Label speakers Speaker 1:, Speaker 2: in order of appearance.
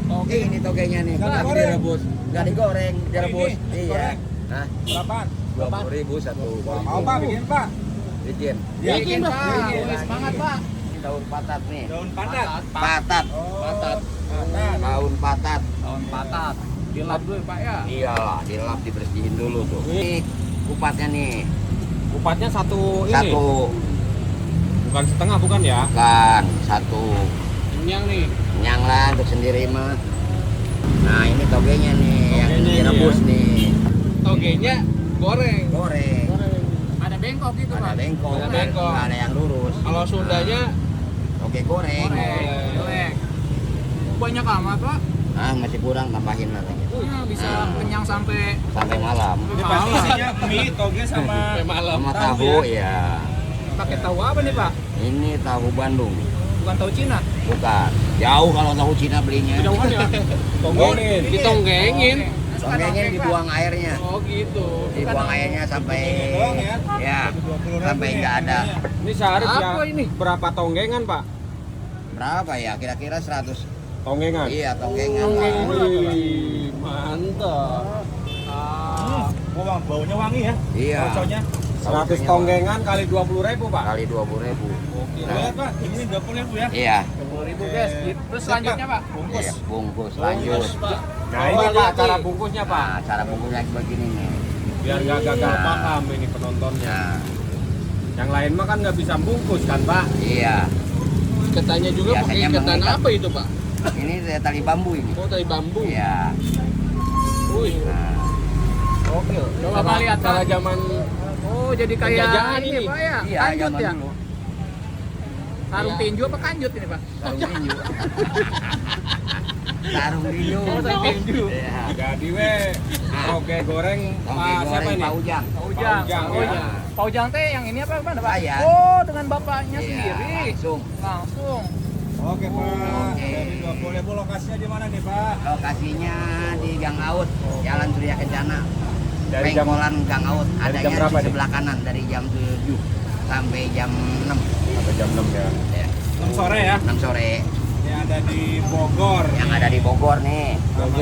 Speaker 1: Toge.
Speaker 2: Ini togenya nih,
Speaker 3: Nggak
Speaker 2: tapi
Speaker 3: digoreng?
Speaker 2: direbus. Nggak digoreng, direbus.
Speaker 3: Ini
Speaker 2: Iya.
Speaker 3: digoreng?
Speaker 2: Hah?
Speaker 3: Berapaan?
Speaker 2: 20.000 satu.
Speaker 3: Mau Pak bikin Pak?
Speaker 2: Bikin.
Speaker 3: Ya,
Speaker 1: Bikin, Pak.
Speaker 3: bikin.
Speaker 1: Wih, semangat, Pak.
Speaker 2: Ini daun patat nih.
Speaker 3: Daun patat.
Speaker 2: Patat.
Speaker 3: Oh,
Speaker 1: Patat.
Speaker 3: patat.
Speaker 2: Daun patat.
Speaker 1: Daun patat. Dilap dulu, Pak ya.
Speaker 2: Iyalah, dilap dibersihin dulu tuh. Ini kupatnya nih.
Speaker 4: Kupatnya satu ini.
Speaker 2: Satu,
Speaker 4: Bukan setengah bukan ya?
Speaker 2: bukan satu.
Speaker 1: Kenyang nih.
Speaker 2: Kenyang lah untuk sendiri mah. Nah, ini togenya nih yang
Speaker 4: Togenya ini
Speaker 2: direbus
Speaker 4: ya.
Speaker 2: nih.
Speaker 1: Togenya goreng.
Speaker 2: Goreng.
Speaker 1: Ada bengkok gitu,
Speaker 2: Ada
Speaker 1: Pak.
Speaker 2: bengkok,
Speaker 1: Ada bengkok.
Speaker 2: nggak ada yang lurus.
Speaker 1: Kalau Sundanya
Speaker 2: Oke, goreng.
Speaker 1: goreng. Banyak amat, Pak.
Speaker 2: Ah, masih kurang, tambahin nanti.
Speaker 1: Bisa kenyang sampai
Speaker 2: Malam.
Speaker 3: Ini pasti isinya mie, toge sama
Speaker 1: malam.
Speaker 2: Sama
Speaker 3: Tahu
Speaker 2: tahu ya.
Speaker 1: Pakai tahu apa nih, Pak?
Speaker 2: Ini tahu Bandung.
Speaker 1: Bukan tahu Cina.
Speaker 2: Bukan. Jauh kalau tahu Cina belinya.
Speaker 1: Jauhan ya.
Speaker 4: Tonggonin.
Speaker 1: Ditonggengin.
Speaker 2: Tonggengnya dibuang airnya.
Speaker 1: Oh gitu.
Speaker 2: Dibuang airnya sampai
Speaker 3: doang ya?
Speaker 2: ya, sampai nggak ada.
Speaker 4: Ini sehari
Speaker 1: Apa
Speaker 4: ya,
Speaker 1: ini?
Speaker 4: berapa tonggengan Pak?
Speaker 2: Berapa ya? Kira-kira 100.
Speaker 4: Tonggengan.
Speaker 2: Iya, tonggengan.
Speaker 4: Wih, mantap.
Speaker 3: Wah, baunya wangi ya.
Speaker 2: Iya.
Speaker 3: Coconya.
Speaker 4: 100 tonggengan kali 20.000 Pak.
Speaker 2: Kali 20.000.
Speaker 4: Oke.
Speaker 3: Lihat Pak, ini 20.000 ya.
Speaker 2: Iya.
Speaker 1: 20.000 guys. Terus selanjutnya, Pak.
Speaker 3: Bungkus.
Speaker 2: Iya, bungkus lanjut.
Speaker 4: Nah ini Pak cara bungkusnya Pak.
Speaker 2: Nah, cara bungkusnya begini nih.
Speaker 4: Biar nggak gagal
Speaker 2: Nah.
Speaker 4: paham ini penontonnya.
Speaker 2: Nah,
Speaker 4: Yang lain mah kan nggak bisa bungkus kan Pak.
Speaker 2: iya.
Speaker 1: Iketannya juga pakai
Speaker 2: Biasanya
Speaker 1: iketan
Speaker 2: mengikat.
Speaker 1: apa itu, Pak?
Speaker 2: Ini tali bambu ini.
Speaker 1: Oh, tali bambu.
Speaker 2: Iya.
Speaker 1: Wih.
Speaker 2: Nah,
Speaker 1: Oke. Coba Pak lihat, Pak.
Speaker 4: Cara zaman
Speaker 1: Oh, jadi kayak
Speaker 4: penjajahan
Speaker 1: ini,
Speaker 4: ini.
Speaker 1: Pak ya?
Speaker 2: iya,
Speaker 1: Kanjut
Speaker 2: zaman
Speaker 1: ya?
Speaker 2: dulu.
Speaker 1: Sarung
Speaker 4: Iya.
Speaker 1: tinju apa kanjut ini, Pak?
Speaker 2: Sarung tinju. Sarung tinju.
Speaker 1: Oh, sarung tinju.
Speaker 2: Iya.
Speaker 4: jadi we toge goreng
Speaker 2: Toge
Speaker 4: Pak siapa
Speaker 2: goreng
Speaker 4: ini?
Speaker 2: Pak Ujang.
Speaker 1: Pak Ujang.
Speaker 4: Pak Ujang,
Speaker 1: Oh,
Speaker 4: ya.
Speaker 1: iya. Pak Ujang teh yang ini apa mana, Pak?
Speaker 2: Saya.
Speaker 1: Oh, dengan bapaknya
Speaker 2: Iya,
Speaker 1: sendiri.
Speaker 2: langsung.
Speaker 1: Langsung.
Speaker 3: Oke Pak.
Speaker 2: Oke.
Speaker 3: Jadi 20.000 lokasinya di mana nih Pak?
Speaker 2: Lokasinya di Gang Aut, Jalan Surya Kencana.
Speaker 4: Dari jam
Speaker 2: Pengkolan Gang Aut.
Speaker 4: dari
Speaker 2: Adanya
Speaker 4: jam berapa
Speaker 2: di
Speaker 4: nih?
Speaker 2: sebelah kanan dari jam 7 sampai jam 6.
Speaker 4: sampai jam 6 ya.
Speaker 2: Ya,
Speaker 3: 6 sore ya.
Speaker 2: 6 sore.
Speaker 3: Yang ada di Bogor.
Speaker 2: Yang ada di Bogor nih.